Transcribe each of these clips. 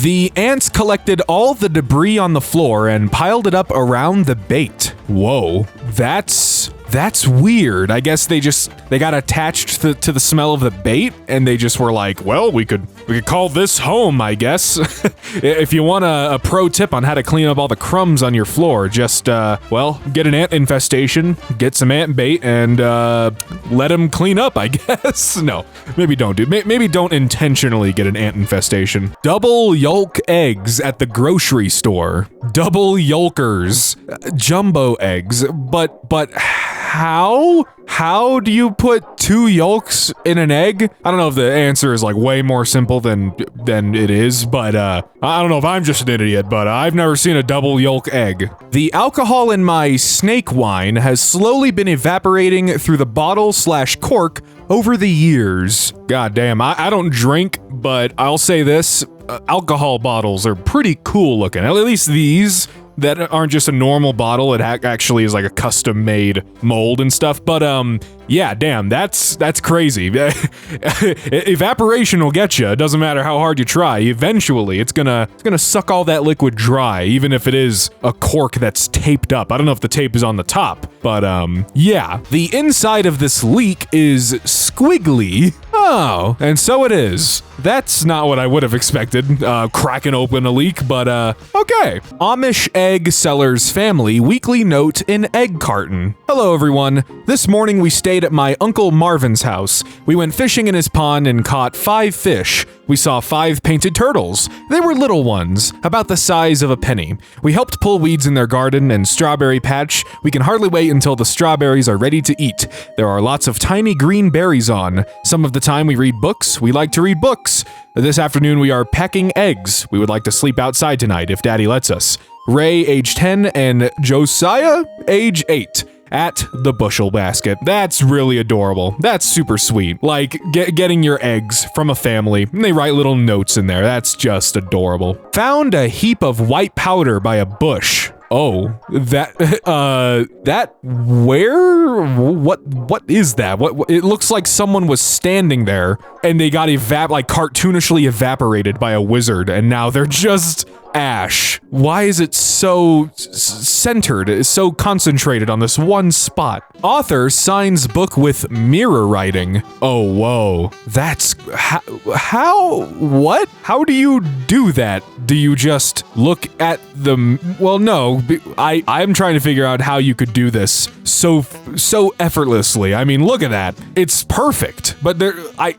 The ants collected all the debris on the floor and piled it up around the bait. Whoa, that's weird. I guess they got attached to the smell of the bait, and they just were like, well, we could call this home, I guess. If you want a pro tip on how to clean up all the crumbs on your floor, just get an ant infestation, get some ant bait, and let them clean up, I guess. No, maybe don't maybe don't intentionally get an ant infestation. Double yolk eggs at the grocery store. Double yolkers, jumbo eggs, but how do you put 2 yolks in an egg? I don't know if the answer is like way more simple than it is, but I don't know if I'm just an idiot, but I've never seen a double yolk egg. The alcohol in my snake wine has slowly been evaporating through the bottle/cork over the years. God damn, I don't drink, but I'll say this, alcohol bottles are pretty cool looking. At least these that aren't just a normal bottle. It actually is like a custom made mold and stuff. But yeah, damn, that's crazy. Evaporation will get you. It doesn't matter how hard you try. Eventually, it's gonna suck all that liquid dry, even if it is a cork that's taped up. I don't know if the tape is on the top, but yeah. The inside of this leak is squiggly. Oh, and so it is. That's not what I would have expected, cracking open a leak, but okay. Amish egg seller's family weekly note in egg carton. Hello everyone. This morning we stayed at my Uncle Marvin's house. We went fishing in his pond and caught 5 fish. We saw 5 painted turtles. They were little ones, about the size of a penny. We helped pull weeds in their garden and strawberry patch. We can hardly wait until the strawberries are ready to eat. There are lots of tiny green berries on. Some of the time we read books. We like to read books. This afternoon we are pecking eggs. We would like to sleep outside tonight if Daddy lets us. Ray, age 10, and Josiah, age 8. At the bushel basket. That's really adorable. That's super sweet. Like, getting your eggs from a family, and they write little notes in there. That's just adorable. Found a heap of white powder by a bush. Oh, that where? What is that? What it looks like someone was standing there and they got cartoonishly evaporated by a wizard, and now they're just ash. Why is it so centered? It's so concentrated on this one spot. Author signs book with mirror writing. Oh, whoa. That's what? How do you do that? Do you just look at the, well, no, I'm trying to figure out how you could do this so effortlessly. I mean, look at that. It's perfect, but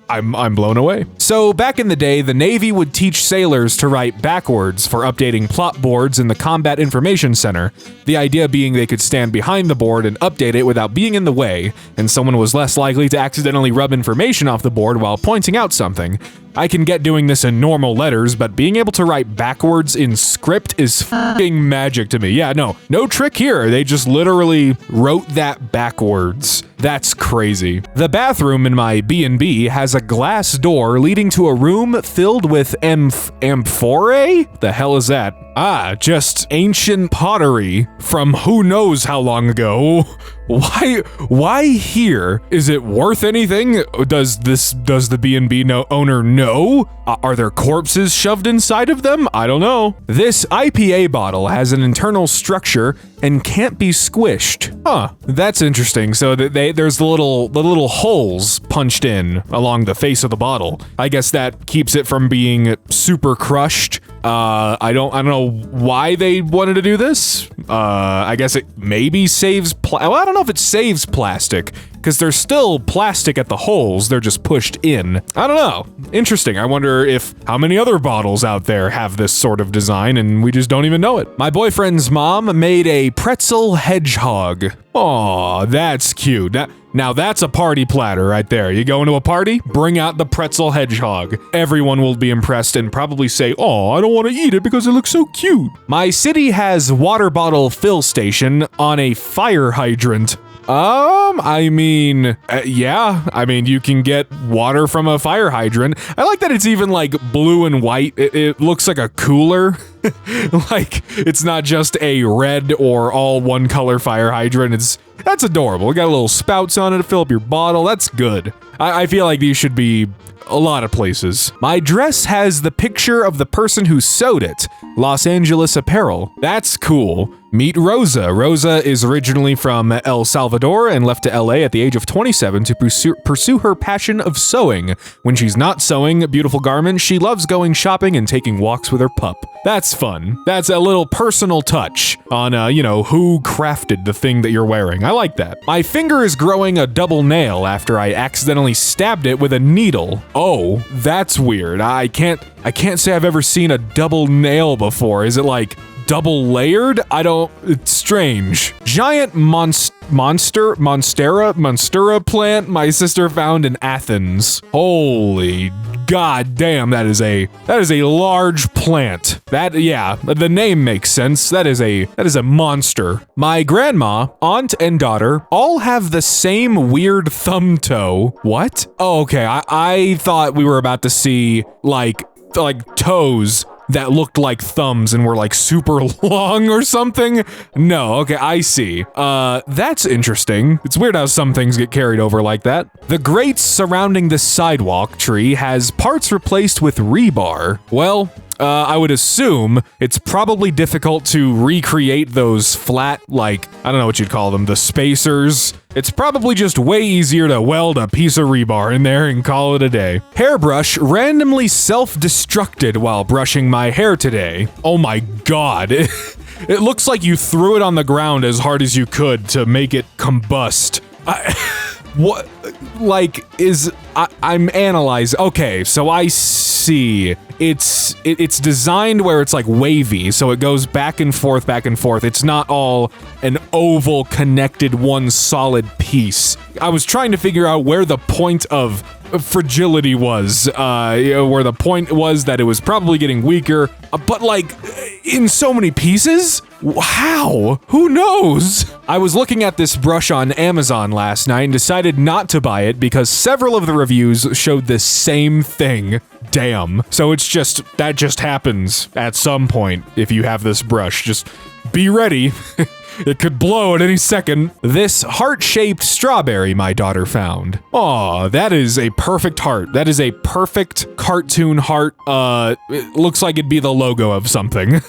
I'm blown away. So back in the day, the Navy would teach sailors to write backwards for updating plot boards in the Combat Information Center. The idea being they could stand behind the board and update it without being in the way, and someone was less likely to accidentally rub information off the board while pointing out something. I can get doing this in normal letters, but being able to write backwards in script is f***ing magic to me. Yeah, no trick here. They just literally wrote that backwards. That's crazy. The bathroom in my B&B has a glass door leading to a room filled with amphorae? The hell is that? Ah, just ancient pottery from who knows how long ago. Why here? Is it worth anything? Does the B&B owner know? Are there corpses shoved inside of them? I don't know. This IPA bottle has an internal structure and can't be squished. Huh, that's interesting. So there's the little holes punched in along the face of the bottle. I guess that keeps it from being super crushed. I don't know why they wanted to do this. I guess it maybe saves well, I don't know if it saves plastic, because there's still plastic at the holes, they're just pushed in. I don't know. Interesting. I wonder how many other bottles out there have this sort of design and we just don't even know it. My boyfriend's mom made a pretzel hedgehog. Aw, that's cute. Now that's a party platter right there. You go into a party, bring out the pretzel hedgehog. Everyone will be impressed and probably say, "Oh, I don't want to eat it because it looks so cute." My city has water bottle fill station on a fire hydrant. I mean, yeah. I mean, you can get water from a fire hydrant. I like that it's even like blue and white. It looks like a cooler. Like, it's not just a red or all one color fire hydrant. That's adorable. It got little spouts on it to fill up your bottle. That's good. I feel like these should be a lot of places. My dress has the picture of the person who sewed it. Los Angeles Apparel. That's cool. Meet Rosa. Rosa is originally from El Salvador and left to LA at the age of 27 to pursue her passion of sewing. When she's not sewing beautiful garments, she loves going shopping and taking walks with her pup. That's fun. That's a little personal touch on, who crafted the thing that you're wearing. I like that. My finger is growing a double nail after I accidentally stabbed it with a needle. Oh, that's weird. I can't say I've ever seen a double nail before. Is it like double layered? It's strange. Giant monstera plant my sister found in Athens. Holy god damn, that is a large plant. The name makes sense. That is a monster. My grandma, aunt, and daughter all have the same weird thumb toe. What? Oh, okay. I thought we were about to see like toes that looked like thumbs and were like super long or something. No, okay, I see. That's interesting. It's weird how some things get carried over like that. The grates surrounding the sidewalk tree has parts replaced with rebar. Well, I would assume it's probably difficult to recreate those flat, I don't know what you'd call them, the spacers. It's probably just way easier to weld a piece of rebar in there and call it a day. Hairbrush randomly self-destructed while brushing my hair today. Oh my god. It looks like you threw it on the ground as hard as you could to make it combust. What? I'm analyzing. Okay, so I see. It's designed where it's like wavy, so it goes back and forth, back and forth. It's not all an oval connected one solid piece. I was trying to figure out where the point of fragility was, where the point was that it was probably getting weaker, but in so many pieces? How? Who knows? I was looking at this brush on Amazon last night and decided not to buy it because several of the reviews showed the same thing. Damn. So that just happens at some point if you have this brush. Just be ready. It could blow at any second. This heart-shaped strawberry my daughter found. Aw, that is a perfect heart. That is a perfect cartoon heart. It looks like it'd be the logo of something.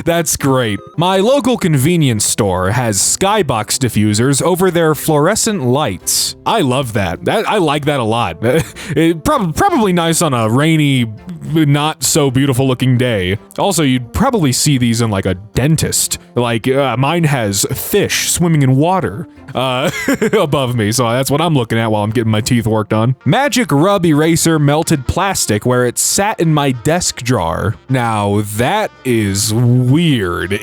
That's great. My local convenience store has skybox diffusers over their fluorescent lights. I love that. I like that a lot. It probably nice on a rainy, not so beautiful looking day. Also, you'd probably see these in like a dentist. Mine has fish swimming in water above me, so that's what I'm looking at while I'm getting my teeth worked on. Magic Rub Eraser melted plastic where it sat in my desk drawer. Now that is weird.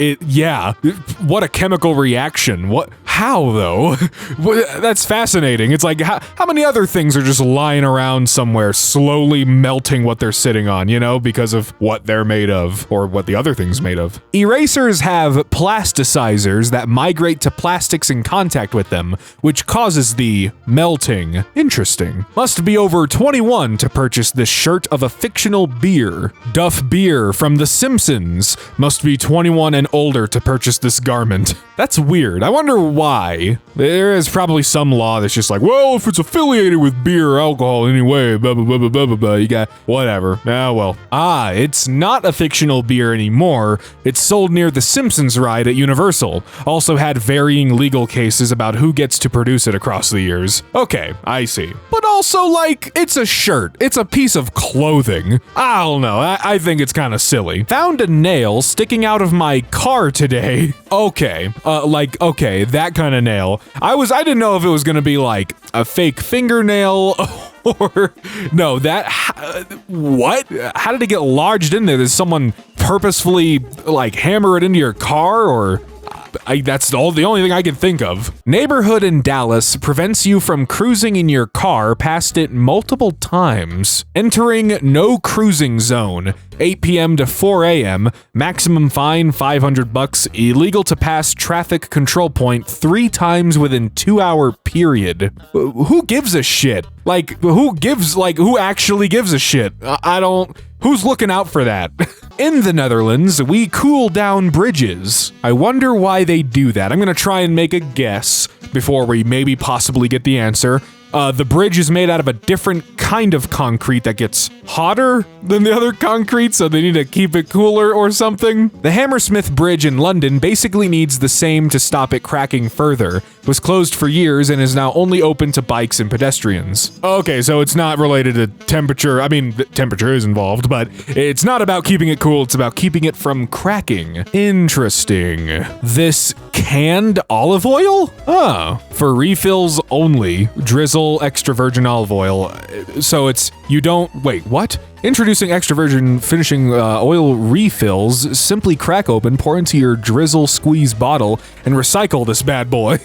What a chemical reaction. How though? That's fascinating. It's like, how many other things are just lying around somewhere slowly melting what they're sitting on, because of what they're made of, or what the other thing's made of. Erasers have plasticizers that migrate to plastics in contact with them, which causes the melting. Interesting. Must be over 21 to purchase this shirt of a fictional beer. Duff Beer from The Simpsons. Must be 21 and older to purchase this garment. That's weird. I wonder why. There is probably some law that's just like, well, if it's affiliated with beer or alcohol anyway, blah, blah, blah, blah, blah, blah, blah, you got whatever. Ah, well. It's not a fictional beer anymore. It's sold near the Simpsons ride at Universal. Also had varying legal cases about who gets to produce it across the years. Okay, I see. But also, it's a shirt. It's a piece of clothing. I don't know. I think it's kind of silly. Found a nail sticking out of my car today. Okay. Okay, that kind of nail. I didn't know if it was gonna be like a fake fingernail or no, what? How did it get lodged in there? Did someone purposefully hammer it into your car, or? That's the only thing I can think of. Neighborhood in Dallas prevents you from cruising in your car past it multiple times. Entering no cruising zone. 8 p.m. to 4 a.m. Maximum fine $500. Illegal to pass traffic control point 3 times within 2-hour period. Who gives a shit? Who actually gives a shit? Who's looking out for that? In the Netherlands, we cool down bridges. I wonder why they do that. I'm gonna try and make a guess. before we maybe possibly get the answer. The bridge is made out of a different kind of concrete that gets hotter than the other concrete, so they need to keep it cooler or something. The Hammersmith Bridge in London basically needs the same to stop it cracking further. It was closed for years and is now only open to bikes and pedestrians. Okay, so it's not related to temperature. I mean, the temperature is involved, but it's not about keeping it cool, it's about keeping it from cracking. Interesting. This canned olive oil? Oh, for refills only. Drizzle extra virgin olive oil. So it's, you don't, wait, what? Introducing extra virgin finishing oil refills. Simply crack open, pour into your drizzle squeeze bottle, and recycle this bad boy.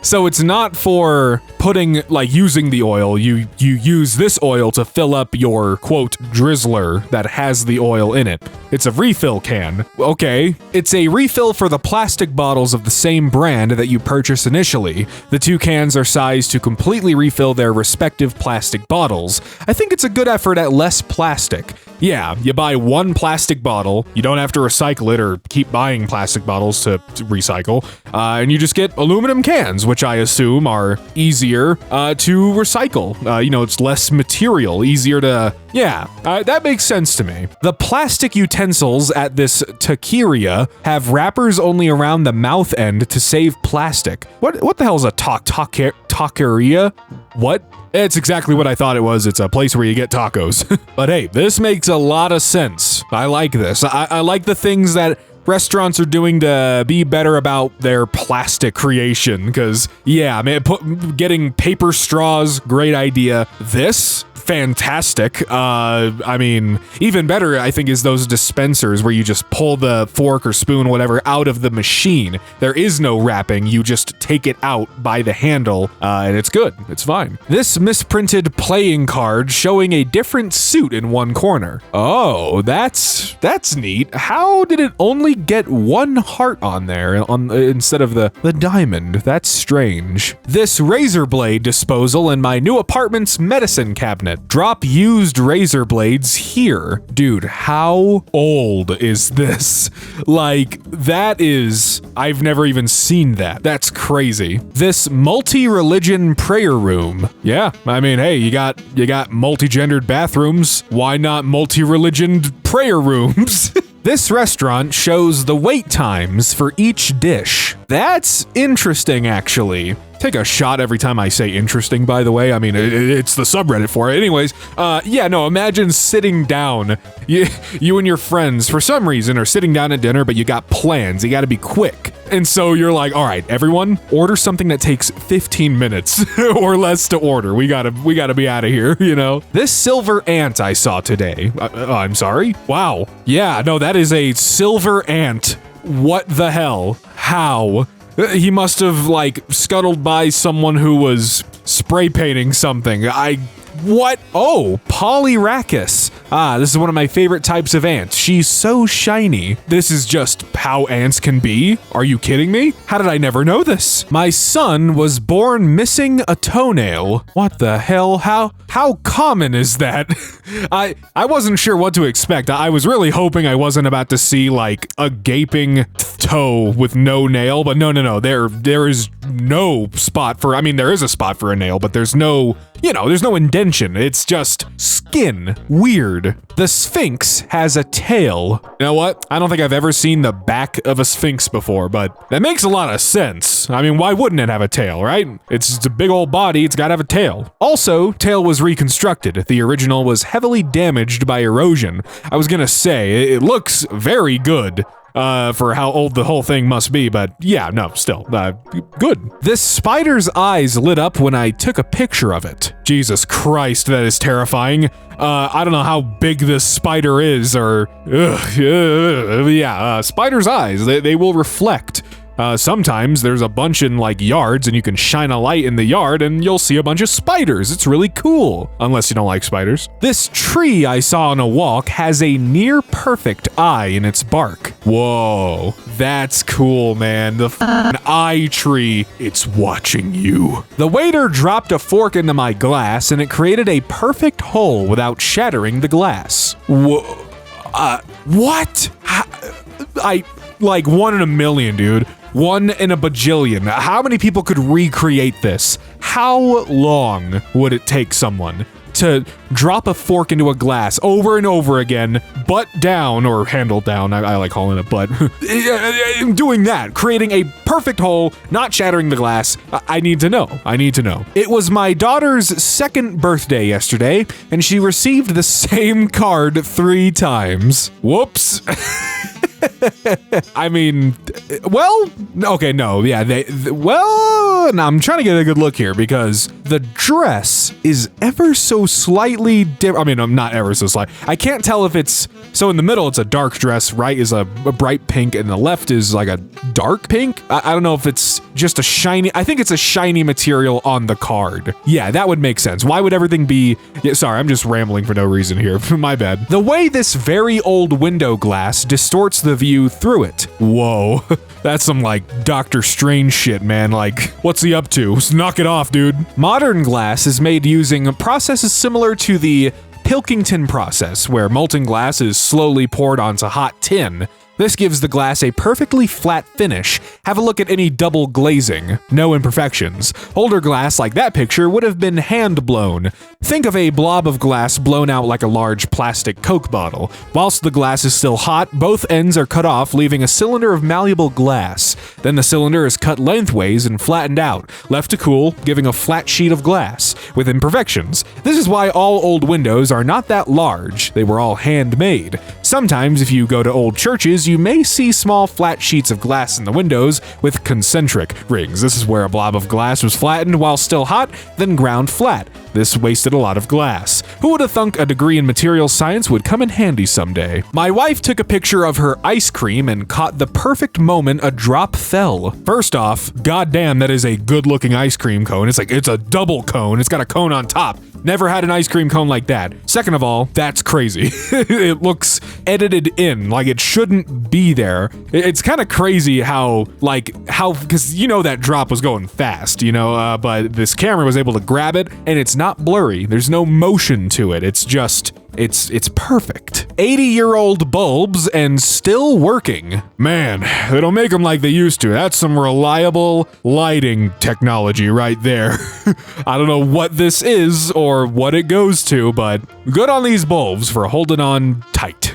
So it's not for putting, like, using the oil. You use this oil to fill up your, quote, drizzler that has the oil in it. It's a refill can. Okay. It's a refill for the plastic bottles of the same brand that you purchased initially. The two cans are sized to completely refill their respective plastic bottles. I think it's a good effort at less plastic. Yeah, you buy one plastic bottle, you don't have to recycle it or keep buying plastic bottles to recycle, and you just get aluminum cans, which I assume are easier to recycle. You know, it's less material, easier to... Yeah, that makes sense to me. The plastic utensils at this taqueria have wrappers only around the mouth end to save plastic. What the hell is a taqueria? What? It's exactly what I thought it was. It's a place where you get tacos. But hey, this makes a lot of sense. I like this. I like the things that restaurants are doing to be better about their plastic creation, because yeah, man, getting paper straws, great idea. This, fantastic. I mean, even better, I think, is those dispensers where you just pull the fork or spoon, whatever, out of the machine. There is no wrapping. You just take it out by the handle, and it's good. It's fine. This misprinted playing card showing a different suit in one corner. Oh, that's neat. How did it only get one heart on there instead of the diamond? That's strange. This razor blade disposal in my new apartment's medicine cabinet. Drop used razor blades here. Dude, how old is this? Like, that is... I've never even seen that. That's crazy. This multi-religion prayer room. Yeah, I mean, hey, you got multi-gendered bathrooms. Why not multi-religion prayer rooms? This restaurant shows the wait times for each dish. That's interesting, actually. Take a shot every time I say interesting, by the way. I mean, it's the subreddit for it. Anyways, yeah, no, imagine sitting down. You and your friends, for some reason, are sitting down at dinner, but you got plans. You gotta be quick. And so you're like, all right, everyone, order something that takes 15 minutes or less to order. We gotta be out of here, you know? This silver ant I saw today. I'm sorry? Wow. Yeah, no, that is a silver ant. What the hell? How? He must have, like, scuttled by someone who was spray painting something. What? Oh, Polyrachis. Ah, this is one of my favorite types of ants. She's so shiny. This is just how ants can be? Are you kidding me? How did I never know this? My son was born missing a toenail. What the hell? How common is that? I wasn't sure what to expect. I was really hoping I wasn't about to see, like, a gaping toe with no nail, but no. There is no spot for, I mean, there is a spot for a nail, but there's no, you know, there's no indentation. It's just skin. Weird. The Sphinx has a tail. You know what? I don't think I've ever seen the back of a Sphinx before, but that makes a lot of sense. I mean, why wouldn't it have a tail, right? It's just a big old body. It's gotta have a tail. Also, tail was reconstructed. The original was heavily damaged by erosion. I was gonna say, it looks very good. For how old the whole thing must be, but yeah, no, still, good. This spider's eyes lit up when I took a picture of it. Jesus Christ, that is terrifying. I don't know how big this spider is, or, spider's eyes, they will reflect. Sometimes there's a bunch in, like, yards, and you can shine a light in the yard and you'll see a bunch of spiders. It's really cool. Unless you don't like spiders. This tree I saw on a walk has a near perfect eye in its bark. Whoa, that's cool, man. The eye tree, it's watching you. The waiter dropped a fork into my glass and it created a perfect hole without shattering the glass. Whoa, what? Like 1 in a million, dude. 1 in a bajillion. How many people could recreate this? How long would it take someone to drop a fork into a glass over and over again, butt down, or handle down, I like calling it butt, doing that, creating a perfect hole, not shattering the glass? I need to know. It was my daughter's 2nd birthday yesterday, and she received the same card 3 times. Whoops. I mean, well, okay, no, yeah, no, I'm trying to get a good look here because the dress is ever so slightly different. I mean, not ever so slight. I can't tell if it's, so in the middle, it's a dark dress, right is a bright pink, and the left is like a dark pink. I don't know if it's just a shiny, I think it's a shiny material on the card. Yeah, that would make sense. Why would everything be, yeah, sorry, I'm just rambling for no reason here, my bad. The way this very old window glass distorts the view through it. Whoa, that's some like Doctor Strange shit, man. Like, what's he up to? Just knock it off, dude. Modern glass is made using processes similar to the Pilkington process, where molten glass is slowly poured onto hot tin. This gives the glass a perfectly flat finish. Have a look at any double glazing. No imperfections. Older glass like that picture would have been hand blown. Think of a blob of glass blown out like a large plastic Coke bottle. Whilst the glass is still hot, both ends are cut off, leaving a cylinder of malleable glass. Then the cylinder is cut lengthways and flattened out, left to cool, giving a flat sheet of glass, with imperfections. This is why all old windows are not that large. They were all handmade. Sometimes, if you go to old churches, you may see small flat sheets of glass in the windows with concentric rings. This is where a blob of glass was flattened while still hot, then ground flat. This wasted a lot of glass. Who would have thunk a degree in material science would come in handy someday? My wife took a picture of her ice cream and caught the perfect moment a drop fell. First off, goddamn, that is a good looking ice cream cone. It's a double cone. It's got a cone on top. Never had an ice cream cone like that. Second of all, that's crazy. It looks edited in, like it shouldn't be there. It's kind of crazy how, because you know that drop was going fast, but this camera was able to grab it, and it's not blurry. There's no motion to it. It's just, it's perfect. 80-year-old bulbs and still working. Man, they don't make them like they used to. That's some reliable lighting technology right there. I don't know what this is or what it goes to, but good on these bulbs for holding on tight,